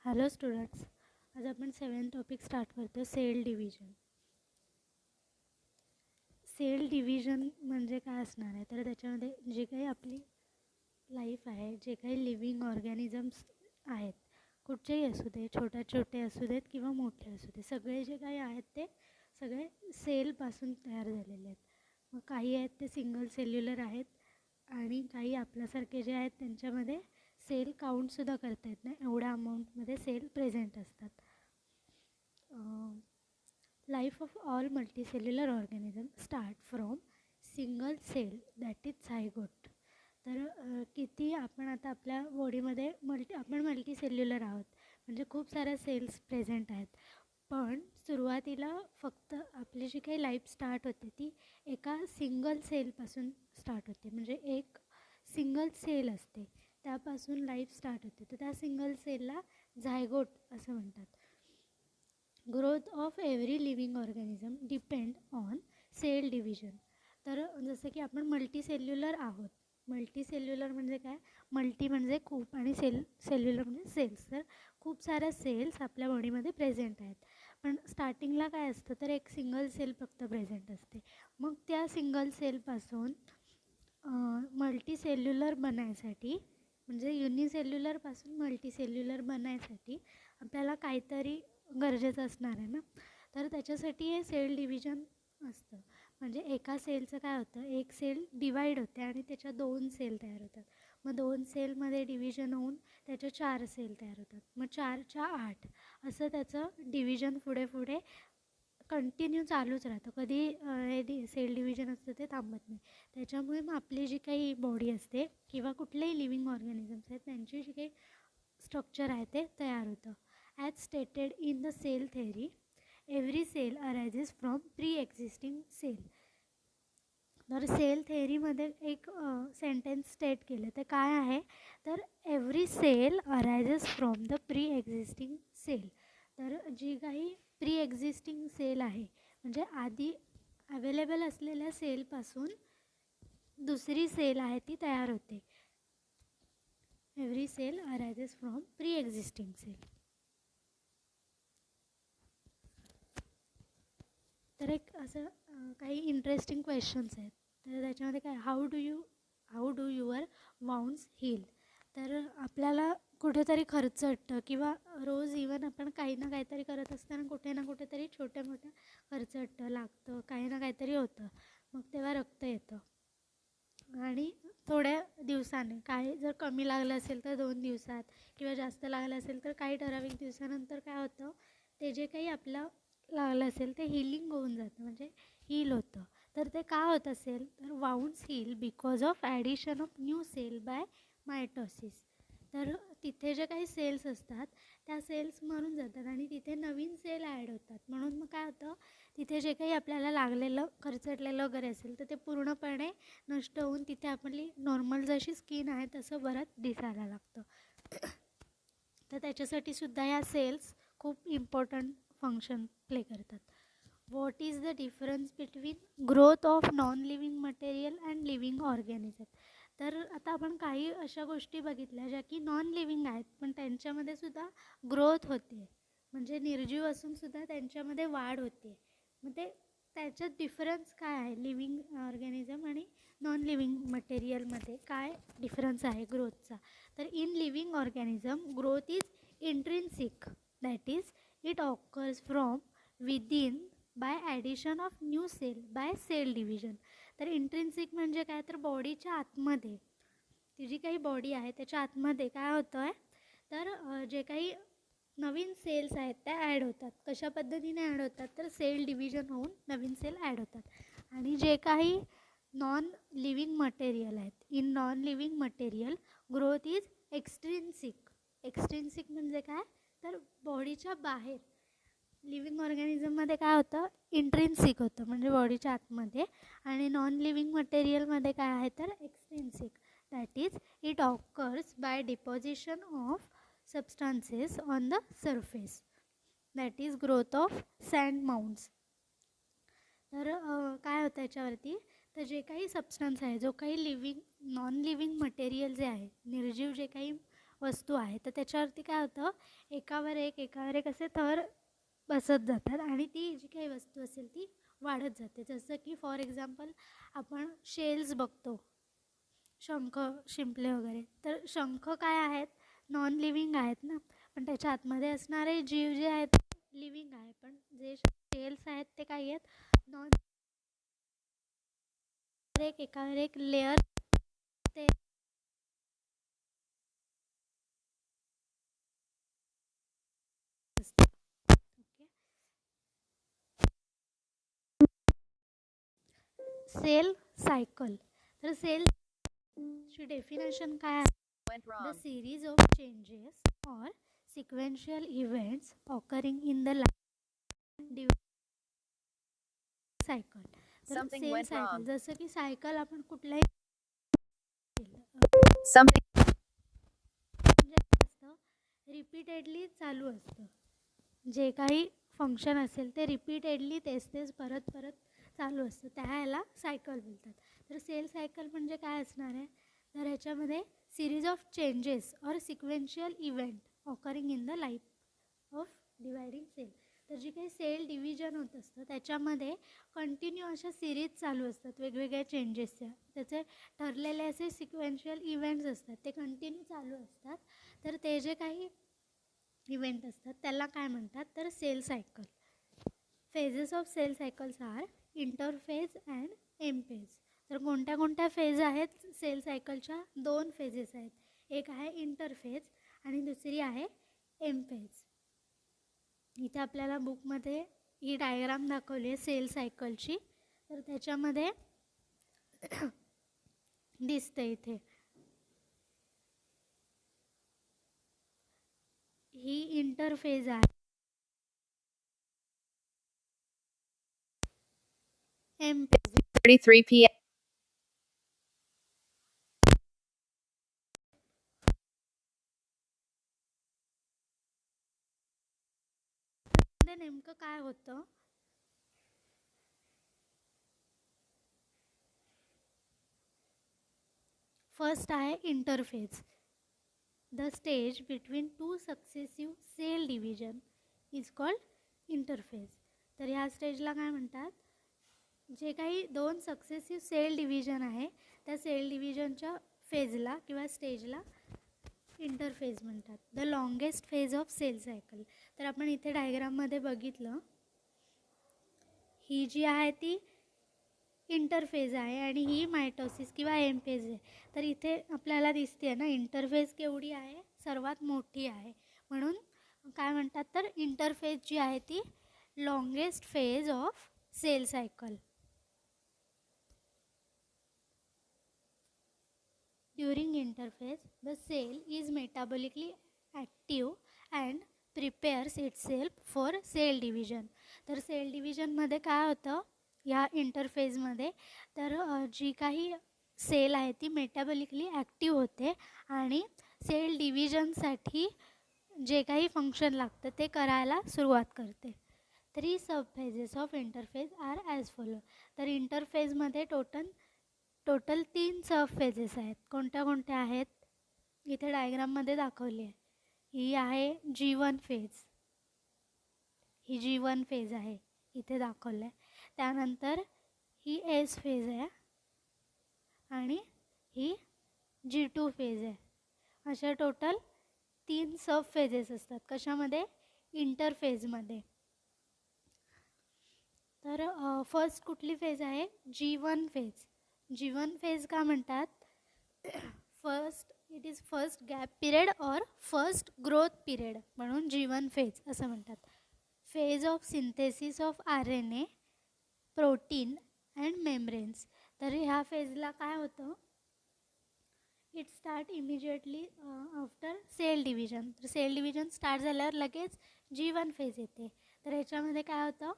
Hello students, आज आपण 7th topic start करतो, सेल डिव्हिजन. सेल डिव्हिजन म्हणजे काय असणार आहे, तर त्याच्यामध्ये जे काही आपली लाईफ आहे, जे काही लिव्हिंग ऑर्गॅनिझम्स आहेत, कुठचेही असू दे, छोटे असू देत किंवा मोठे असू दे, सगळे जे काही आहेत ते सगळे सेलपासून तयार झालेले आहेत. मग काही आहेत ते सिंगल सेल्युलर आहेत आणि काही आपल्यासारखे जे आहेत त्यांच्यामध्ये सेल काउंटसुद्धा करता येत नाही, एवढ्या अमाऊंटमध्ये सेल प्रेझेंट असतात. Life of all multicellular organism start from single cell that is zygote. तर किती आपण आता आपल्या बॉडीमध्ये आपण मल्टीसेल्युलर आहोत, म्हणजे खूप साऱ्या सेल्स प्रेझेंट आहेत. पण सुरुवातीला फक्त आपली जी काही लाईफ स्टार्ट होते ती एका सिंगल सेलपासून स्टार्ट होते, म्हणजे एक सिंगल सेल असते त्यापासून लाईफ स्टार्ट होते. तर त्या सिंगल सेलला झायगोट असं म्हणतात. Growth of every living organism depend on cell division. तर जसं की आपण मल्टीसेल्युलर आहोत. मल्टीसेल्युलर म्हणजे काय? मल्टी म्हणजे खूप आणि सेल्युलर म्हणजे सेल्स. तर खूप साऱ्या सेल्स आपल्या बॉडीमध्ये प्रेझेंट आहेत. पण स्टार्टिंगला काय असतं, तर एक सिंगल सेल फक्त प्रेझेंट असते. मग त्या सिंगल सेलपासून मल्टीसेल्युलर बनायसाठी, म्हणजे युनिसेल्युलरपासून मल्टीसेल्युलर बनायसाठी आपल्याला काहीतरी गरजेचं असणार आहे ना. तर त्याच्यासाठी हे सेल डिव्हिजन असतं. म्हणजे एका सेलचं काय होतं, एक सेल डिवाईड होते आणि त्याच्या 2 सेल तयार होतात. मग 2 सेलमध्ये डिव्हिजन होऊन त्याच्या 4 सेल तयार होतात. मग 4च्या 8 असं त्याचं डिव्हिजन पुढे पुढे कंटिन्यू चालूच राहतं. कधी हे सेल डिव्हिजन असतं ते थांबत नाही. त्याच्यामुळे मग आपली जी काही बॉडी असते किंवा कुठलेही लिव्हिंग ऑर्गॅनिझम्स आहेत त्यांची जी काही स्ट्रक्चर आहे ते तयार होतं. As stated in the cell theory, every cell arises from pre existing cell. तर सेल थेअरीमध्ये एक सेंटेन्स स्टेट केलं तर काय आहे, तर every cell arises from the pre existing cell. तर जी काही प्री एक्झिस्टिंग सेल आहे, म्हणजे आधी अवेलेबल असलेल्या सेलपासून दुसरी सेल आहे ती तयार होते. Every cell arises from pre existing cell. तर एक असं काही इंटरेस्टिंग क्वेश्चन्स आहेत. तर त्याच्यामध्ये काय, how do your wounds heal. तर आपल्याला कुठेतरी खर्चटतं किंवा रोज इवन आपण काही ना काहीतरी करत असताना कुठे ना कुठेतरी छोट्या मोठ्या खर्चटतं, लागतं, काही ना काहीतरी होतं. मग तेव्हा रक्त येतं आणि थोड्या दिवसाने, काही जर कमी लागलं असेल तर 2 दिवसात किंवा जास्त लागलं असेल तर काही ठराविक दिवसानंतर काय होतं, ते जे काही आपलं लागलं असेल ते हिलिंग होऊन जातं, म्हणजे हील होतं. तर ते का होत असेल, तर wounds heal because of addition of new cell by mitosis. तर तिथे जे काही सेल्स असतात त्या सेल्स मरून जातात आणि तिथे नवीन सेल ॲड होतात. म्हणून मग काय होतं, तिथे जे काही आपल्याला लागलेलं खरचटलेलं वगैरे असेल तर ते पूर्णपणे नष्ट होऊन तिथे आपली नॉर्मल जशी स्किन आहे तसं परत दिसायला लागतं. तर त्याच्यासाठी सुद्धा या सेल्स खूप इम्पॉर्टंट फंक्शन प्ले करतात. What is the difference between growth of non living material and living organism. तर आता आपण काही अशा गोष्टी बघितल्या ज्या की नॉन लिव्हिंग आहेत पण त्यांच्यामध्ये सुद्धा ग्रोथ होते, म्हणजे निर्जीव असूनसुद्धा त्यांच्यामध्ये वाढ होते. मग ते त्याच्यात डिफरन्स काय आहे, लिव्हिंग ऑर्गॅनिझम आणि नॉन लिव्हिंग मटेरियलमध्ये काय डिफरन्स आहे ग्रोथचा. तर in living organism growth is intrinsic, that is it occurs from within by addition of new cell by cell division. तर इंट्रिन्सिक म्हणजे काय, तर बॉडीच्या आतमध्ये, ती जी काही बॉडी आहे त्याच्या आतमध्ये काय होतं आहे, तर जे काही नवीन सेल्स आहेत त्या ॲड होतात. कशा पद्धतीने ॲड होतात, तर सेल डिव्हिजन होऊन नवीन सेल ॲड होतात. आणि जे काही नॉन लिव्हिंग मटेरियल आहेत, in non living material growth is extrinsic. Extrinsic म्हणजे काय, तर बॉडीच्या बाहेर. लिव्हिंग ऑर्गॅनिझममध्ये काय होतं, इंट्रिन्सिक होतं म्हणजे बॉडीच्या आतमध्ये. आणि नॉन लिव्हिंग मटेरियलमध्ये काय आहे, तर extrinsic, that is it occurs by deposition of substances on the surface, that is growth of sand mounds. तर काय होतं याच्यावरती, तर जे काही सबस्टन्स आहे, जो काही नॉन लिव्हिंग मटेरियल जे आहे, निर्जीव जे काही वस्तू आहे तर त्याच्यावरती काय होतं, एकावर एक असे थर बसत जातात आणि ती जी काही वस्तू असेल ती वाढत जाते. जसं की फॉर एक्झाम्पल आपण शेल्स बघतो, शंख, शिंपले वगैरे. तर शंख काय आहेत, नॉन लिव्हिंग आहेत ना, पण त्याच्या आतमध्ये असणारे जीव जे आहेत लिव्हिंग आहे, पण जे शेल्स आहेत ते काय आहेत, नॉन. एकावर एक लेअर ते असतं. ओके. Cell cycle. तर सेलची डेफिनेशन काय आहे, the series of changes or sequential events occurring in the life cycle. तर सेल सायकल, जसं की सायकल आपण कुठल्याही म्हणजे असतं, रिपीटेडली चालू असतं. जे काही फंक्शन असेल ते रिपीटेडली तेच परत परत चालू असतं, त्याला सायकल बोलतात. तर सेल सायकल म्हणजे काय असणार आहे, तर ह्याच्यामध्ये series of changes or sequential event occurring in the life of dividing cell. तर जी काही सेल डिव्हिजन होत असतं त्याच्यामध्ये कंटिन्यू अशा सिरीज चालू असतात वेगवेगळ्या चेंजेसच्या. त्याचे ठरलेले असे सिक्वेन्शियल इव्हेंट्स असतात, ते कंटिन्यू चालू असतात. तर ते जे काही इव्हेंट असतात त्याला काय म्हणतात, तर cell cycle. Phases of cell cycles are interphase and M phase. तर कोणत्या कोणत्या फेज आहेत सेल सायकलच्या, 2 फेजेस आहेत. एक आहे इंटरफेज आणि दुसरी आहे एम फेज. इथे आपल्याला बुकमध्ये ही डायग्राम दाखवली आहे सेल सायकलची. तर त्याच्यामध्ये दिसते इथे ही इंटरफेज आहे. M phase 33 p.m. मध्ये नेमकं काय होतं, फर्स्ट आहे interphase. The stage between two successive cell division is called interphase. तर ह्या स्टेजला काय म्हणतात, जे काही 2 सक्सेसिव्ह सेल डिव्हिजन आहे त्या सेल डिव्हिजनच्या फेजला किंवा स्टेजला इंटरफेज म्हणतात. The longest phase of cell cycle. तर आपण इथे डायग्राममध्ये बघितलं, ही जी आहे ती इंटरफेज आहे आणि ही मायटोसिस किंवा एम फेज आहे. तर इथे आपल्याला दिसते ना इंटरफेज केवढी आहे, सर्वात मोठी आहे. म्हणून काय म्हणतात, तर इंटरफेज जी आहे ती longest phase of cell cycle. During interphase the cell is metabolically active and prepares itself for cell division. तर सेल डिव्हिजनमध्ये काय होतं या इंटरफेजमध्ये, तर जी काही सेल आहे ती मेटाबॉलिकली ॲक्टिव्ह होते आणि सेल डिव्हिजनसाठी जे काही फंक्शन लागतं ते करायला सुरुवात करते. 3 sub phases of interphase are as follow. तर इंटरफेजमध्ये टोटल 3 सब फेजेस आहेत. कोणत्या कोणत्या आहेत, इथे डायग्राममध्ये दाखवली आहे. ही आहे G1 फेज, ही G1 फेज आहे इथे दाखवलं आहे. त्यानंतर ही एस फेज आहे आणि ही G2 फेज आहे. अशा टोटल 3 सब फेजेस असतात कशामध्ये, इंटरफेजमध्ये. तर फर्स्ट कुठली फेज आहे, G1 फेज. G1 फेज का म्हणतात, first it is first gap period or first growth period म्हणून G1 फेज असं म्हणतात. Phase of synthesis of RNA, protein and membranes. तर ह्या फेजला काय होतं, it start immediately after cell division. तर सेल डिव्हिजन स्टार्ट झाल्यावर लगेच G1 फेज येते. तर ह्याच्यामध्ये काय होतं,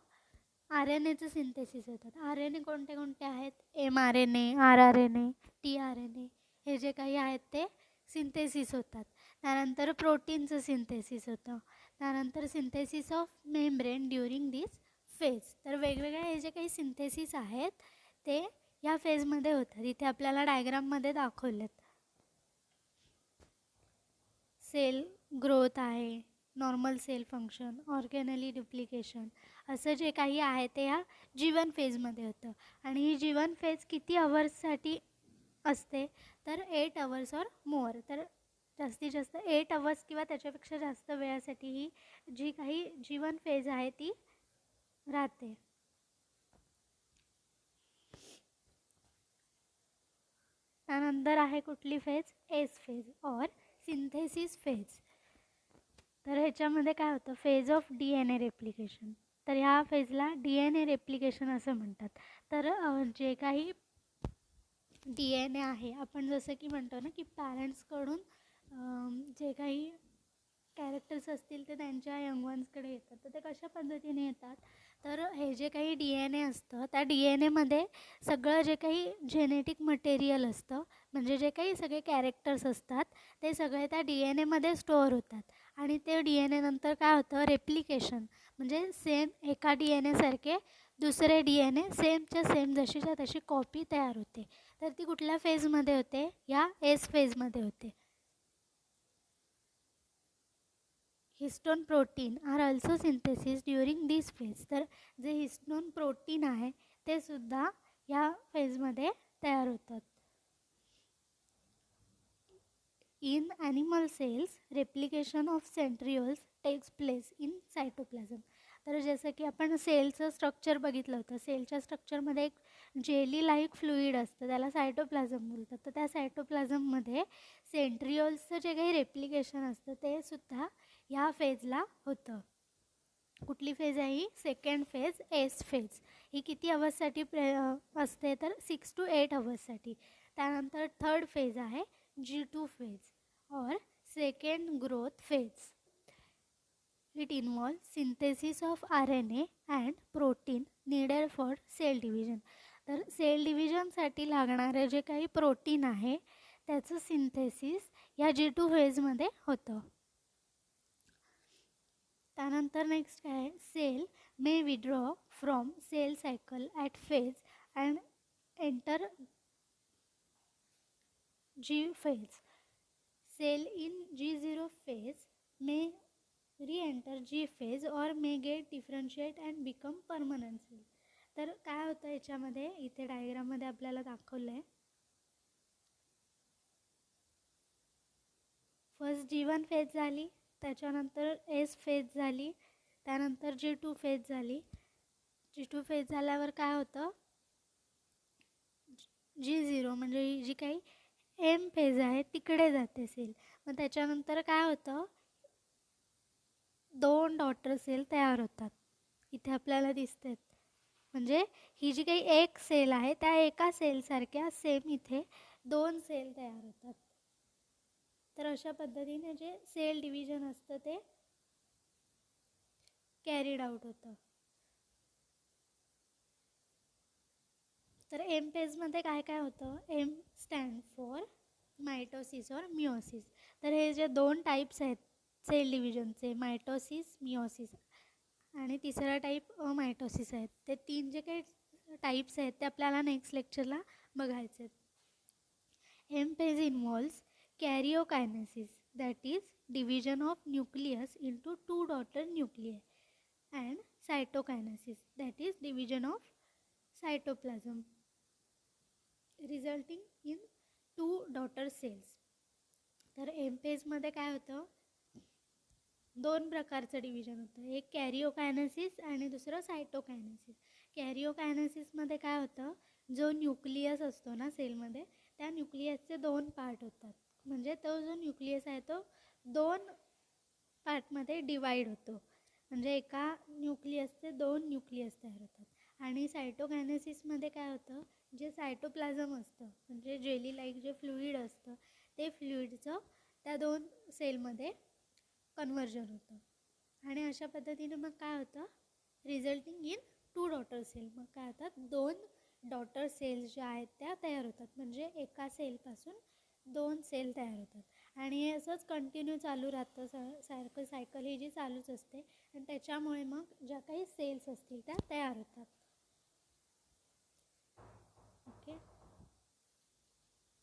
RNAचं सिंथेसिस होतात. RNA कोणते कोणते आहेत, mRNA, rRNA, tRNA, हे जे काही आहेत ते सिंथेसिस होतात. त्यानंतर प्रोटीनचं सिंथेसिस होतं. त्यानंतर synthesis of membrane during this phase. तर वेगवेगळे हे जे काही सिंथेसिस आहेत ते या फेजमध्ये होतात. इथे आपल्याला डायग्राममध्ये दाखवलेत. सेल ग्रोथ आहे, normal cell function, organelle duplication, असं जे काही आहे ते ह्या G1 फेजमध्ये होतं. आणि ही G1 फेज किती अवर्ससाठी असते तर 8 अवर्स ऑर मोर. तर जास्तीत जास्त 8 अवर्स किंवा त्याच्यापेक्षा जास्त वेळासाठी ही जी काही G1 फेज आहे ती राहते. त्यानंतर आहे कुठली phase? S phase or synthesis phase. तर ह्याच्यामध्ये काय होतं? Phase of DNA replication. तर ह्या फेजला DNA रेप्लिकेशन असं म्हणतात. तर जे काही DNA आहे, आपण जसं की म्हणतो ना की पॅरेंट्सकडून जे काही कॅरेक्टर्स असतील ते त्यांच्या यंग वन्सकडे येतात. तर ते कशा पद्धतीने येतात? तर हे जे काही DNA असतं त्या DNAमध्ये सगळं जे काही जेनेटिक मटेरियल असतं, म्हणजे जे काही सगळे कॅरेक्टर्स असतात ते सगळे त्या DNAमध्ये स्टोअर होतात. आणि ते DNA नंतर काय होतं? रेप्लिकेशन, म्हणजे सेम एका DNA सारखे दुसरे DNA सेमच्या सेम जशीच्या तशी कॉपी तयार होते. तर ती कुठल्या फेजमध्ये होते? या एस फेजमध्ये होते. Histone protein are also synthesis during this phase. तर जे हिस्टोन प्रोटीन आहे ते सुद्धा या फेजमध्ये तयार होतात. In animal cells replication of centrioles takes place in cytoplasm. तर जसं की आपण सेलचं स्ट्रक्चर बघितलं होतं, सेलच्या स्ट्रक्चरमध्ये एक जेली लाईक फ्लुईड असतं, त्याला सायटोप्लाझम बोलतात. तर त्या सायटोप्लाझममध्ये सेंट्रिओल्सचं जे काही रेप्लिकेशन असतं ते सुद्धा ह्या फेजला होतं. कुठली फेज आहे ही? Second phase, S phase. ही किती अवर्ससाठी असते तर 6 to 8 अवर्ससाठी. त्यानंतर थर्ड फेज आहे G2 phase or second growth phase. It involve synthesis of RNA and protein needed for cell division. तर सेल डिव्हिजनसाठी लागणारे जे काही प्रोटीन आहे त्याचं सिंथेसिस या G2 फेजमध्ये होतं. त्यानंतर नेक्स्ट काय आहे? Cell may withdraw from cell cycle at phase and enter G phase. Cell in G0 phase may re-enter G phase or may get differentiate and become permanent cell. तर काय होतं याच्यामध्ये? इथे डायग्राममध्ये आपल्याला दाखवलं आहे. फर्स्ट G1 फेज झाली, त्याच्यानंतर एस फेज झाली, त्यानंतर G2 फेज झाली. G2 फेज झाल्यावर काय होतं? G0 म्हणजे जी काही एम फेज आहे तिकडे जाते सेल. मग त्याच्यानंतर काय होतं? 2 डॉटर सेल तयार होतात. इथे आपल्याला दिसतात. म्हणजे ही जी काही एक सेल आहे त्या एका सेलसारख्या सेम इथे 2 सेल तयार होतात. तर अशा पद्धतीने जे सेल डिव्हिजन असतं ते कॅरीड आउट होतं. तर एम फेजमध्ये काय काय होतं? एम स्टँड फॉर मायटोसिस और मिओसिस. तर हे जे 2 टाईप्स आहेत सेल डिव्हिजनचे, मायटोसिस, मिओसिस, आणि तिसरा टाईप अमायटोसिस आहेत. ते 3 जे काही टाईप्स आहेत ते आपल्याला नेक्स्ट लेक्चरला बघायचे आहेत. M phase involves karyokinesis, that is division of nucleus into 2 daughter nuclei, and cytokinesis, that is division of cytoplasm resulting in 2 daughter cells. तर एम फेजमध्ये काय होतं? 2 प्रकारचं डिव्हिजन होतं, एक कॅरिओकायनेसिस आणि दुसरं सायटोकायनेसिस. कॅरिओकायनेसिसमध्ये काय होतं? जो न्यूक्लियस असतो ना सेलमध्ये त्या न्यूक्लियसचे 2 पार्ट होतात. म्हणजे तो जो न्यूक्लियस आहे तो 2 पार्टमध्ये डिवाईड होतो. म्हणजे एका न्यूक्लियसचे 2 न्यूक्लियस तयार होतात. आणि सायटोकायनेसिसमध्ये काय होतं? जे सायटोप्लाझम असतं म्हणजे जेली लाईक जे फ्लुईड असतं ते फ्लुईडचं त्या 2 सेलमध्ये कन्व्हर्जन होतं. आणि अशा पद्धतीने मग काय होतं? Resulting in 2 daughter cell. मग काय होतात? 2 डॉटर सेल्स ज्या आहेत त्या तयार होतात. म्हणजे एका सेलपासून 2 सेल तयार होतात. आणि हे असंच कंटिन्यू चालू राहतं. सारखं सायकल ही जी चालूच असते आणि त्याच्यामुळे मग ज्या काही सेल्स असतील त्या तयार होतात.